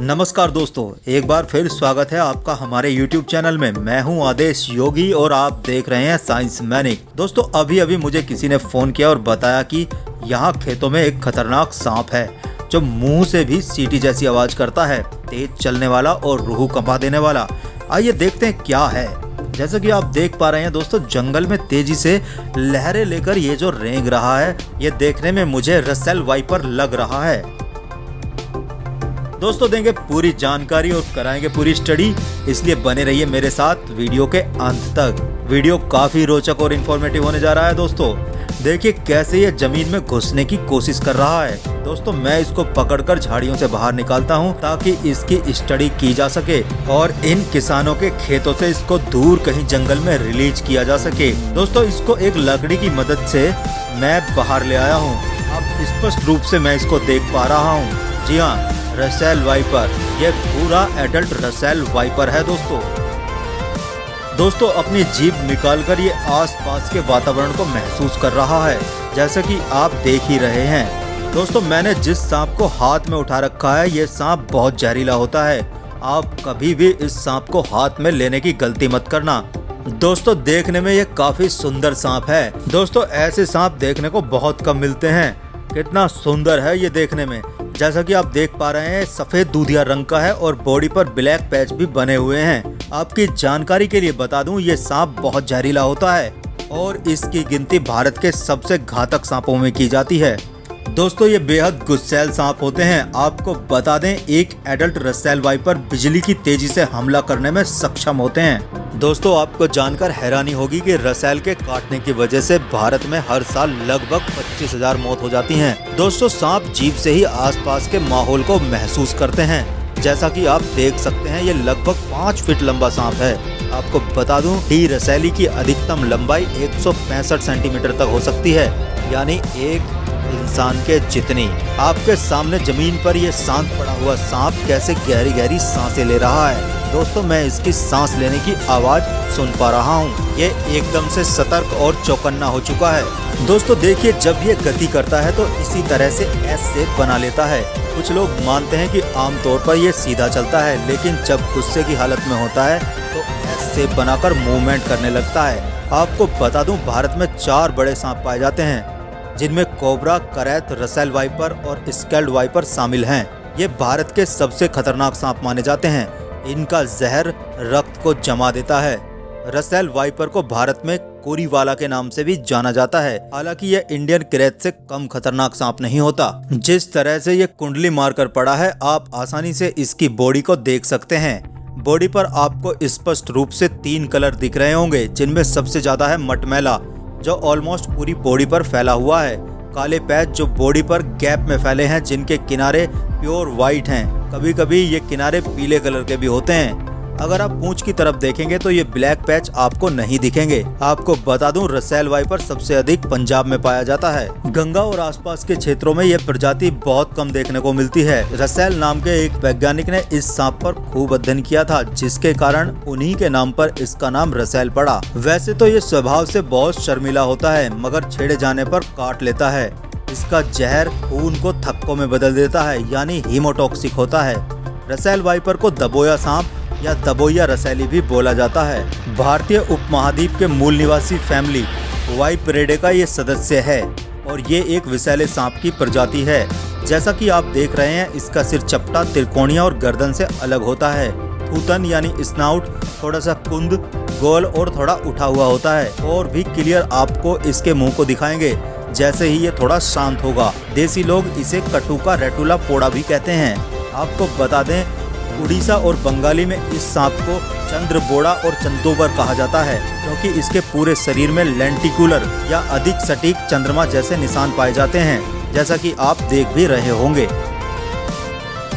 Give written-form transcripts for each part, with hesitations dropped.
नमस्कार दोस्तों, एक बार फिर स्वागत है आपका हमारे YouTube चैनल में। मैं हूं आदेश योगी और आप देख रहे हैं साइंस मैनिक। दोस्तों अभी मुझे किसी ने फ़ोन किया और बताया कि यहाँ खेतों में एक खतरनाक सांप है जो मुंह से भी सीटी जैसी आवाज़ करता है, तेज चलने वाला और रूह कंपा देने वाला। आइए देखते हैं क्या है। जैसा कि आप देख पा रहे हैं दोस्तों, जंगल में तेजी से लहरें लेकर ये जो रेंग रहा है, ये देखने में मुझे रसेल वाइपर लग रहा है। दोस्तों देंगे पूरी जानकारी और कराएंगे पूरी स्टडी, इसलिए बने रहिए मेरे साथ वीडियो के अंत तक। वीडियो काफी रोचक और इन्फॉर्मेटिव होने जा रहा है। दोस्तों देखिए कैसे ये जमीन में घुसने की कोशिश कर रहा है। दोस्तों मैं इसको पकड़कर झाड़ियों से बाहर निकालता हूँ ताकि इसकी स्टडी की जा सके और इन किसानों के खेतों से इसको दूर कहीं जंगल में रिलीज किया जा सके। दोस्तों इसको एक लकड़ी की मदद से मैं बाहर ले आया हूँ। अब स्पष्ट रूप से मैं इसको देख पा रहा हूँ। जी हाँ, रसेल वाइपर, ये पूरा एडल्ट रसेल वाइपर है। दोस्तों अपनी जीभ निकालकर ये आसपास के वातावरण को महसूस कर रहा है, जैसे कि आप देख ही रहे हैं। दोस्तों मैंने जिस सांप को हाथ में उठा रखा है, ये सांप बहुत जहरीला होता है। आप कभी भी इस सांप को हाथ में लेने की गलती मत करना। दोस्तों देखने में ये काफी सुंदर सांप है। दोस्तों ऐसे सांप देखने को बहुत कम मिलते हैं। कितना सुंदर है ये देखने में। जैसा कि आप देख पा रहे हैं, सफेद दूधिया रंग का है और बॉडी पर ब्लैक पैच भी बने हुए हैं। आपकी जानकारी के लिए बता दूं, ये सांप बहुत जहरीला होता है और इसकी गिनती भारत के सबसे घातक सांपों में की जाती है। दोस्तों ये बेहद गुस्सैल सांप होते हैं। आपको बता दें, एक एडल्ट रसेल वाइपर बिजली की तेजी से हमला करने में सक्षम होते हैं। दोस्तों आपको जानकर हैरानी होगी कि रसेल के काटने की वजह से भारत में हर साल लगभग 25,000 मौत हो जाती हैं। दोस्तों सांप जीभ से ही आसपास के माहौल को महसूस करते हैं। जैसा कि आप देख सकते हैं, ये लगभग 5 फीट लंबा सांप है। आपको बता दूं, डी रसेली की अधिकतम लंबाई 165 सेंटीमीटर तक हो सकती है, यानी एक इंसान के जितनी। आपके सामने जमीन पर ये शांत पड़ा हुआ सांप कैसे गहरी गहरी सांसें ले रहा है। दोस्तों मैं इसकी सांस लेने की आवाज सुन पा रहा हूँ। ये एकदम से सतर्क और चौकन्ना हो चुका है। दोस्तों देखिए, जब ये गति करता है तो इसी तरह से एस शेप बना लेता है। कुछ लोग मानते हैं कि आमतौर पर ये सीधा चलता है, लेकिन जब गुस्से की हालत में होता है तो एस शेप बनाकर मूवमेंट करने लगता है। आपको बता दूं, भारत में 4 बड़े सांप पाए जाते हैं, जिनमें कोबरा, करैत, रसेल वाइपर और स्केल्ड वाइपर शामिल हैं। ये भारत के सबसे खतरनाक सांप माने जाते हैं। इनका जहर रक्त को जमा देता है। रसेल वाइपर को भारत में कोरीवाला के नाम से भी जाना जाता है। हालांकि यह इंडियन करैत से कम खतरनाक सांप नहीं होता। जिस तरह से ये कुंडली मारकर पड़ा है, आप आसानी से इसकी बॉडी को देख सकते हैं। बॉडी पर आपको स्पष्ट रूप से 3 कलर दिख रहे होंगे, जिनमें सबसे ज्यादा है मटमैला, जो ऑलमोस्ट पूरी बॉडी पर फैला हुआ है। काले पैच जो बॉडी पर गैप में फैले हैं, जिनके किनारे प्योर वाइट हैं। कभी कभी ये किनारे पीले कलर के भी होते हैं। अगर आप पूंछ की तरफ देखेंगे तो ये ब्लैक पैच आपको नहीं दिखेंगे। आपको बता दूं, रसेल वाइपर सबसे अधिक पंजाब में पाया जाता है। गंगा और आसपास के क्षेत्रों में यह प्रजाति बहुत कम देखने को मिलती है। रसेल नाम के एक वैज्ञानिक ने इस सांप पर खूब अध्ययन किया था, जिसके कारण उन्हीं के नाम पर इसका नाम रसेल पड़ा। वैसे तो ये स्वभाव से बहुत शर्मीला होता है, मगर छेड़े जाने पर काट लेता है। इसका जहर खून को थक्कों में बदल देता है, यानी हीमोटॉक्सिक होता है। रसेल वाइपर को दबोया सांप या दबोया रसेली भी बोला जाता है। भारतीय उपमहाद्वीप के मूल निवासी फैमिली वाइपरेडे का ये सदस्य है और ये एक विषैले सांप की प्रजाति है। जैसा कि आप देख रहे हैं, इसका सिर चपटा, त्रिकोणीय और गर्दन से अलग होता है। थूतन यानी स्नाउट थोड़ा सा कुंद, गोल और थोड़ा उठा हुआ होता है। और भी क्लियर आपको इसके मुंह को दिखाएंगे जैसे ही ये थोड़ा शांत होगा। देसी लोग इसे कटुका रेटुला पोड़ा भी कहते हैं। आपको बता दें, उड़ीसा और बंगाली में इस सांप को चंद्रबोड़ा और चंदोबर कहा जाता है, क्योंकि इसके पूरे शरीर में लेंटिकुलर या अधिक सटीक चंद्रमा जैसे निशान पाए जाते हैं, जैसा कि आप देख भी रहे होंगे।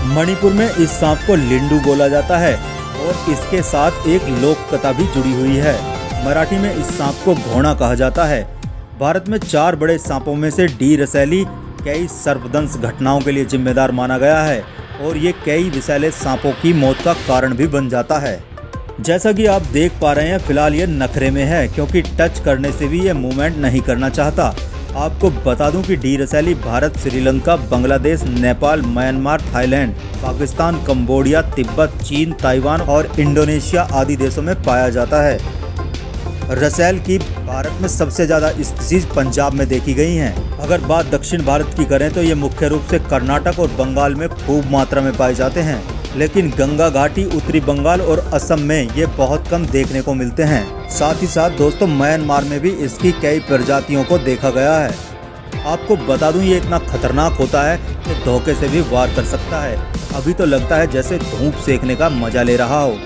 मणिपुर में इस सांप को लिंडू बोला जाता है और इसके साथ एक लोक कथा भी जुड़ी हुई है। मराठी में इस सांप को घोड़ा कहा जाता है। भारत में 4 बड़े सांपों में से डी रसेली कई सर्पदंश घटनाओं के लिए जिम्मेदार माना गया है और ये कई विषैले सांपों की मौत का कारण भी बन जाता है। जैसा कि आप देख पा रहे हैं, फिलहाल ये नखरे में है, क्योंकि टच करने से भी ये मूवमेंट नहीं करना चाहता। आपको बता दूं कि डी रसैली Bharat, Sri Lanka, Bangladesh, Nepal, Myanmar, Thailand, Pakistan, Cambodia, Tibet, चीन, ताइवान और इंडोनेशिया आदि देशों में पाया जाता है। रसैल की भारत में सबसे ज़्यादा स्पीशीज पंजाब में देखी गई हैं। अगर बात दक्षिण भारत की करें तो ये मुख्य रूप से कर्नाटक और बंगाल में खूब मात्रा में पाए जाते हैं, लेकिन गंगा घाटी, उत्तरी बंगाल और असम में ये बहुत कम देखने को मिलते हैं। साथ ही साथ दोस्तों म्यांमार में भी इसकी कई प्रजातियों को देखा गया है। आपको बता दूं ये इतना खतरनाक होता है कि धोखे से भी वार कर सकता है। अभी तो लगता है जैसे धूप सेकने का मजा ले रहा हो।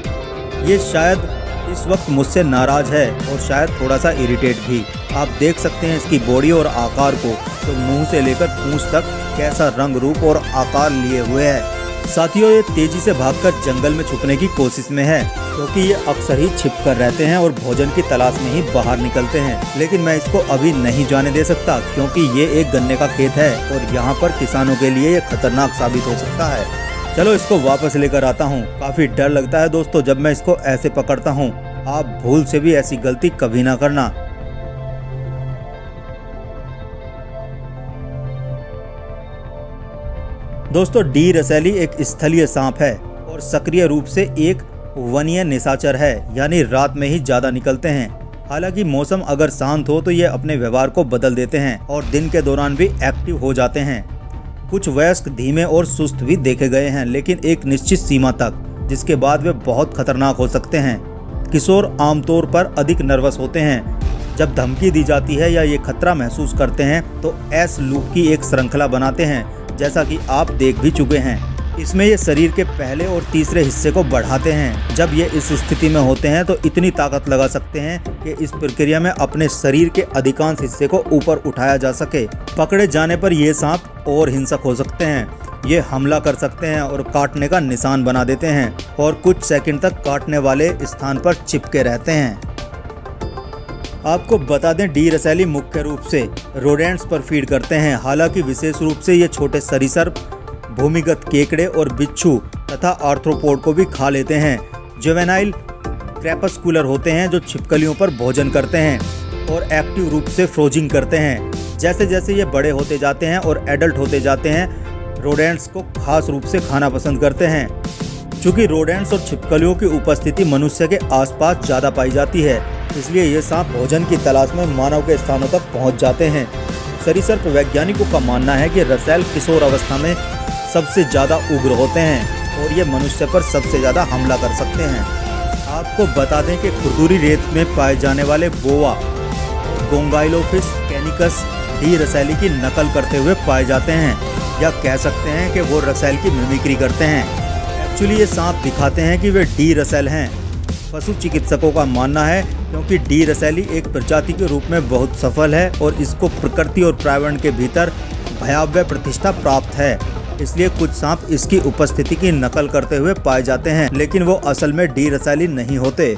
ये शायद इस वक्त मुझसे नाराज है और शायद थोड़ा सा इरिटेट भी। आप देख सकते हैं इसकी बॉडी और आकार को, तो मुंह से लेकर पूंछ तक कैसा रंग, रूप और आकार लिए हुए है। साथियों, ये तेजी से भागकर जंगल में छुपने की कोशिश में है, क्योंकि ये अक्सर ही छिप कर रहते हैं और भोजन की तलाश में ही बाहर निकलते हैं। लेकिन मैं इसको अभी नहीं जाने दे सकता, क्योंकि ये एक गन्ने का खेत है और यहाँ पर किसानों के लिए ये खतरनाक साबित हो सकता है। चलो इसको वापस लेकर आता हूँ। काफी डर लगता है दोस्तों जब मैं इसको ऐसे पकड़ता हूँ। आप भूल से भी ऐसी गलती कभी ना करना। दोस्तों, डी रसैली एक स्थलीय सांप है और सक्रिय रूप से एक वनीय निशाचर है, यानी रात में ही ज्यादा निकलते हैं। हालांकि मौसम अगर शांत हो तो ये अपने व्यवहार को बदल देते हैं और दिन के दौरान भी एक्टिव हो जाते हैं। कुछ वयस्क धीमे और सुस्त भी देखे गए हैं, लेकिन एक निश्चित सीमा तक, जिसके बाद वे बहुत खतरनाक हो सकते हैं। किशोर आमतौर पर अधिक नर्वस होते हैं। जब धमकी दी जाती है या ये खतरा महसूस करते हैं तो एस लूप की एक श्रृंखला बनाते हैं, जैसा कि आप देख भी चुके हैं। इसमें ये शरीर के पहले और तीसरे हिस्से को बढ़ाते हैं। जब ये इस स्थिति में होते हैं तो इतनी ताकत लगा सकते हैं कि इस प्रक्रिया में अपने शरीर के अधिकांश हिस्से को ऊपर उठाया जा सके। पकड़े जाने पर ये सांप और हिंसक हो सकते हैं। ये हमला कर सकते हैं और काटने का निशान बना देते हैं और कुछ सेकंड तक काटने वाले स्थान पर चिपके रहते हैं। आपको बता दें, डी रसैली मुख्य रूप से रोडेंट्स पर फीड करते हैं। हालांकि विशेष रूप से ये छोटे सरीसृप, भूमिगत केकड़े और बिच्छू तथा आर्थ्रोपोड को भी खा लेते हैं। जुवेनाइल क्रैपस्कुलर होते हैं जो छिपकलियों पर भोजन करते हैं और एक्टिव रूप से फ्रोजिंग करते हैं। जैसे जैसे ये बड़े होते जाते हैं और एडल्ट होते जाते हैं, रोडेंट्स को खास रूप से खाना पसंद करते हैं। चूँकि रोडेंट्स और छिपकलियों की उपस्थिति मनुष्य के आसपास ज़्यादा पाई जाती है, इसलिए ये सांप भोजन की तलाश में मानव के स्थानों तक पहुंच जाते हैं। सरीसृप वैज्ञानिकों का मानना है कि रसैल किशोर अवस्था में सबसे ज़्यादा उग्र होते हैं और ये मनुष्य पर सबसे ज़्यादा हमला कर सकते हैं। आपको बता दें कि खुरदुरी रेत में पाए जाने वाले बोआ, गोंगाइलोफिस कैनिकस डी रसैली की नकल करते हुए पाए जाते हैं, या कह सकते हैं कि वो रसैल की मिमिक्री करते हैं। एक्चुअली ये सांप दिखाते हैं कि वे डी रसैल हैं। पशु चिकित्सकों का मानना है क्योंकि डी रसैली एक प्रजाति के रूप में बहुत सफल है और इसको प्रकृति और पर्यावरण के भीतर भयावह प्रतिष्ठा प्राप्त है, इसलिए कुछ सांप इसकी उपस्थिति की नकल करते हुए पाए जाते हैं, लेकिन वो असल में डी रसैली नहीं होते।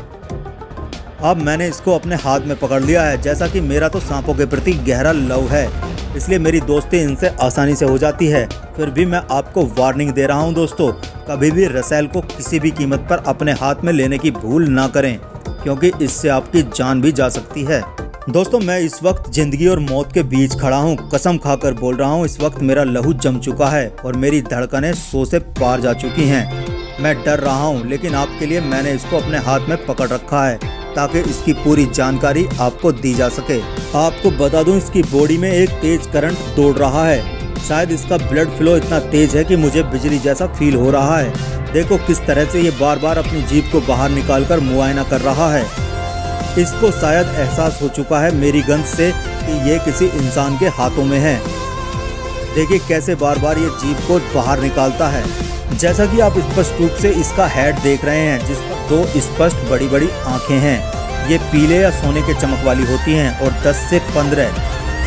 अब मैंने इसको अपने हाथ में पकड़ लिया है। जैसा कि मेरा तो सांपों के प्रति गहरा लव है, इसलिए मेरी दोस्ती इनसे आसानी से हो जाती है। फिर भी मैं आपको वार्निंग दे रहा हूं दोस्तों, कभी भी रसैल को किसी भी कीमत पर अपने हाथ में लेने की भूल ना करें, क्योंकि इससे आपकी जान भी जा सकती है। दोस्तों, मैं इस वक्त जिंदगी और मौत के बीच खड़ा हूं। कसम खाकर बोल रहा हूं, इस वक्त मेरा लहू जम चुका है और मेरी धड़कनें 100 से पार जा चुकी हैं। मैं डर रहा हूं, लेकिन आपके लिए मैंने इसको अपने हाथ में पकड़ रखा है ताकि इसकी पूरी जानकारी आपको दी जा सके। आपको बता दूं, इसकी बॉडी में एक तेज करंट दौड़ रहा है। शायद इसका ब्लड फ्लो इतना तेज है कि मुझे बिजली जैसा फील हो रहा है। देखो किस तरह से ये बार बार अपनी जीभ को बाहर निकालकर मुआयना कर रहा है। इसको शायद एहसास हो चुका है मेरी गंध से कि ये किसी इंसान के हाथों में है। देखिए कैसे बार बार ये जीभ को बाहर निकालता है। जैसा कि आप स्पष्ट रूप से इसका हेड देख रहे हैं, जिस पर 2 स्पष्ट बड़ी बड़ी आंखें हैं। ये पीले या सोने के चमक वाली होती हैं और 10 से 15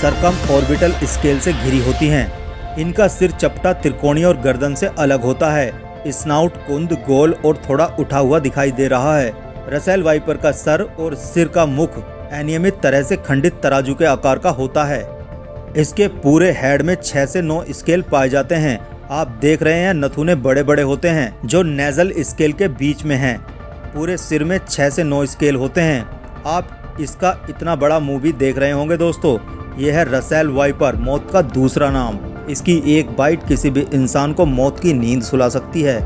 सरकम ऑर्बिटल स्केल से घिरी होती हैं। इनका सिर चपटा, त्रिकोणीय और गर्दन से अलग होता है। स्नाउट कुंद, गोल और थोड़ा उठा हुआ दिखाई दे रहा है। रसेल वाइपर का सर और सिर का मुख अनियमित तरह से खंडित तराजू के आकार का होता है। इसके पूरे हेड में 6 से 9 स्केल पाए जाते हैं। आप देख रहे हैं नथुने बड़े बड़े होते हैं जो नेजल स्केल के बीच में हैं। पूरे सिर में 6 से 9 स्केल होते हैं। आप इसका इतना बड़ा मुंह भी देख रहे होंगे दोस्तों। यह है रसेल वाइपर, मौत का दूसरा नाम। इसकी एक बाइट किसी भी इंसान को मौत की नींद सुला सकती है।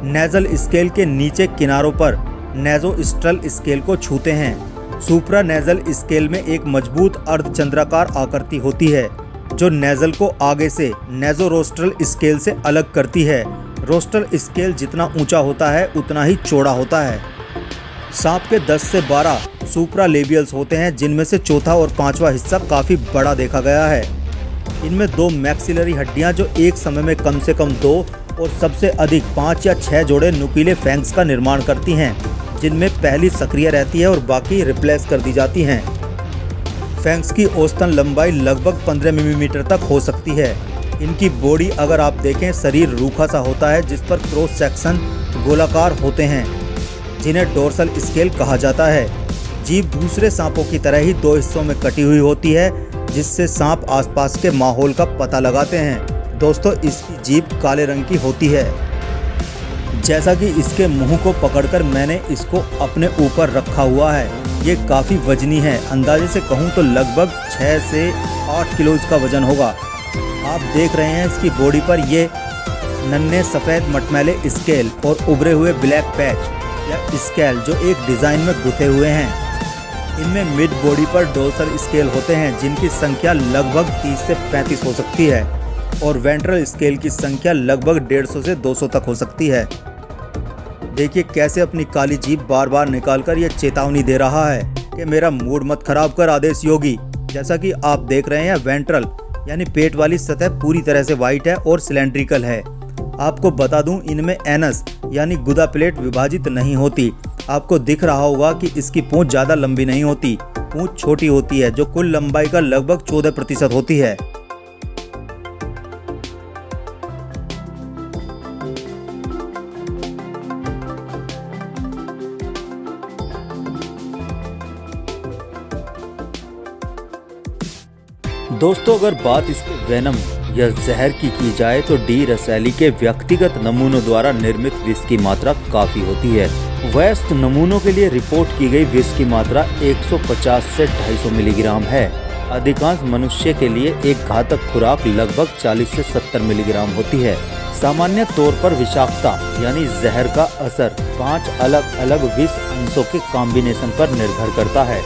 नेजल स्केल के नीचे किनारों पर नेजोस्ट्रल स्केल को छूते हैं। सुप्रा नेजल स्केल में एक मजबूत अर्धचंद्राकार आकृति होती है जो नेजल को आगे से नेजोरोस्ट्रल स्केल से अलग करती है। रोस्ट्रल स्केल जितना ऊंचा होता है उतना ही चौड़ा होता है। सांप के 10 से 12 सुप्रालेबियल्स होते हैं, जिनमें से चौथा और पांचवा हिस्सा काफी बड़ा देखा गया है। इनमें 2 मैक्सिलरी हड्डियां जो एक समय में कम से कम 2 और सबसे अधिक 5 या 6 जोड़े नुकीले फैंग्स का निर्माण करती हैं, जिनमें पहली सक्रिय रहती है और बाकी रिप्लेस कर दी जाती हैं। फैंग्स की औसतन लंबाई लगभग 15 मिलीमीटर तक हो सकती है। इनकी बॉडी अगर आप देखें, शरीर रूखा सा होता है जिस पर क्रॉस सेक्शन गोलाकार होते हैं, जिन्हें डोर्सल स्केल कहा जाता है। जीभ दूसरे सांपों की तरह ही 2 हिस्सों में कटी हुई होती है, जिससे सांप आसपास के माहौल का पता लगाते हैं। दोस्तों, इसकी जीभ काले रंग की होती है। जैसा कि इसके मुंह को पकड़कर मैंने इसको अपने ऊपर रखा हुआ है। ये काफ़ी वजनी है, अंदाजे से कहूँ तो लगभग 6 से 8 किलो इसका वजन होगा। आप देख रहे हैं इसकी बॉडी पर ये नन्हे सफ़ेद मटमैले स्केल और उभरे हुए ब्लैक पैच या स्केल जो एक डिज़ाइन में गुथे हुए हैं। इनमें मिड बॉडी पर डोर्सल स्केल होते हैं, जिनकी संख्या लगभग 30 से 35 हो सकती है और वेंट्रल स्केल की संख्या लगभग 150 से 200 तक हो सकती है। देखिए कैसे अपनी काली जीभ बार बार निकालकर यह चेतावनी दे रहा है कि मेरा मूड मत खराब कर आदेश योगी। जैसा कि आप देख रहे हैं, वेंट्रल यानी पेट वाली सतह पूरी तरह से वाइट है और सिलेंड्रिकल है। आपको बता दूं, इनमें एनस यानी गुदा प्लेट विभाजित नहीं होती। आपको दिख रहा होगा कि इसकी पूंछ ज़्यादा लंबी नहीं होती, पूंछ छोटी होती है जो कुल लंबाई का लगभग 14% होती है। दोस्तों, अगर बात इसके वेनम या जहर की जाए तो डी रसैली के व्यक्तिगत नमूनों द्वारा निर्मित विष की मात्रा काफी होती है। वयस्क नमूनों के लिए रिपोर्ट की गई विष की मात्रा 150 से 250 मिलीग्राम है। अधिकांश मनुष्य के लिए एक घातक खुराक लगभग 40 से 70 मिलीग्राम होती है। सामान्य तौर पर विषाक्तता यानी जहर का असर 5 अलग अलग विष अंशों के कॉम्बिनेशन पर निर्भर करता है।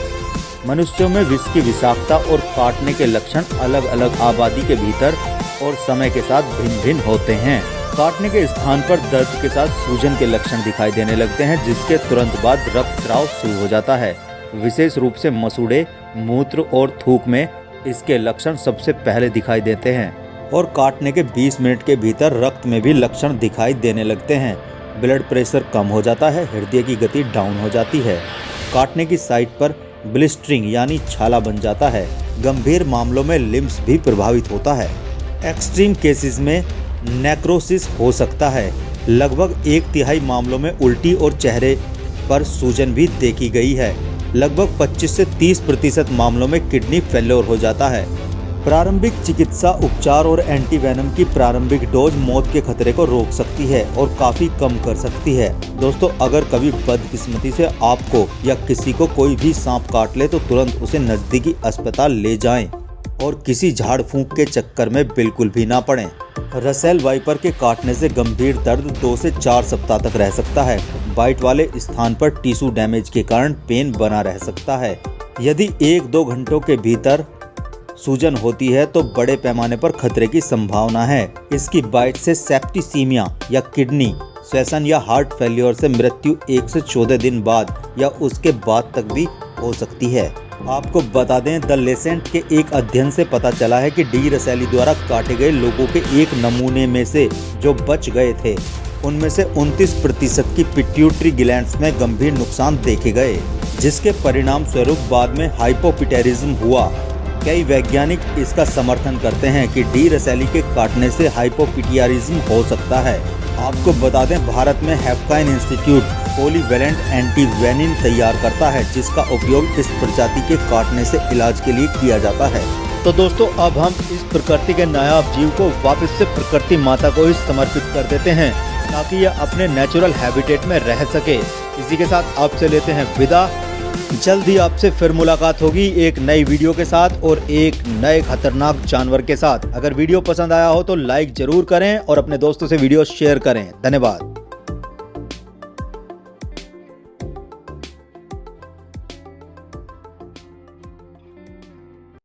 मनुष्यों में विष की विषाक्तता और काटने के लक्षण अलग अलग आबादी के भीतर और समय के साथ भिन्न भिन्न होते हैं। काटने के स्थान पर दर्द के साथ सूजन के लक्षण दिखाई देने लगते हैं, जिसके तुरंत बाद रक्तस्राव शुरू हो जाता है। विशेष रूप से मसूड़े, मूत्र और थूक में इसके लक्षण सबसे पहले दिखाई देते हैं और काटने के 20 मिनट के भीतर रक्त में भी लक्षण दिखाई देने लगते हैं। ब्लड प्रेशर कम हो जाता है, हृदय की गति डाउन हो जाती है। काटने की साइट पर ब्लिस्टरिंग यानी छाला बन जाता है। गंभीर मामलों में लिम्स भी प्रभावित होता है। एक्सट्रीम केसेस में नेक्रोसिस हो सकता है। लगभग 1/3 मामलों में उल्टी और चेहरे पर सूजन भी देखी गई है। लगभग 25 से 30% मामलों में किडनी फेल्योर हो जाता है। प्रारंभिक चिकित्सा उपचार और एंटीवेनम की प्रारंभिक डोज मौत के खतरे को रोक सकती है और काफ़ी कम कर सकती है। दोस्तों, अगर कभी बदकिस्मती से आपको या किसी को कोई भी सांप काट ले तो तुरंत उसे नज़दीकी अस्पताल ले जाएं और किसी झाड़ फूंक के चक्कर में बिल्कुल भी ना पड़ें। रसेल वाइपर के काटने से गंभीर दर्द 2 से 4 सप्ताह तक रह सकता है। बाइट वाले स्थान पर टिश्यू डैमेज के कारण पेन बना रह सकता है। यदि 1-2 घंटों के भीतर सूजन होती है तो बड़े पैमाने पर खतरे की संभावना है। इसकी बाइट से सेप्टिसीमिया या किडनी श्वसन या हार्ट फेल्योर से मृत्यु 1 से 14 दिन बाद या उसके बाद तक भी हो सकती है। आपको बता दें, द लेसेंट के एक अध्ययन से पता चला है कि डी रसैली द्वारा काटे गए लोगों के एक नमूने में से जो बच गए थे, उनमें से 29% की पिट्यूटरी ग्लैंड्स में गंभीर नुकसान देखे गए, जिसके परिणाम स्वरूप बाद में हाइपोपिटेरिज्म हुआ। कई वैज्ञानिक इसका समर्थन करते हैं कि डी रसैली के काटने से हाइपोपिटियारिज्म हो सकता है। आपको बता दें, भारत में हेपकाइन इंस्टीट्यूट पॉलीवैलेंट एंटीवेनिन तैयार करता है, जिसका उपयोग इस प्रजाति के काटने से इलाज के लिए किया जाता है। तो दोस्तों, अब हम इस प्रकृति के नायाब जीव को वापस से प्रकृति माता को ही समर्पित कर देते हैं ताकि यह अपने नेचुरल हैबिटेट में रह सके। इसी के साथ आपसे लेते हैं विदा। जल्द ही आपसे फिर मुलाकात होगी एक नई वीडियो के साथ और एक नए खतरनाक जानवर के साथ। अगर वीडियो पसंद आया हो तो लाइक जरूर करें और अपने दोस्तों से वीडियो शेयर करें। धन्यवाद।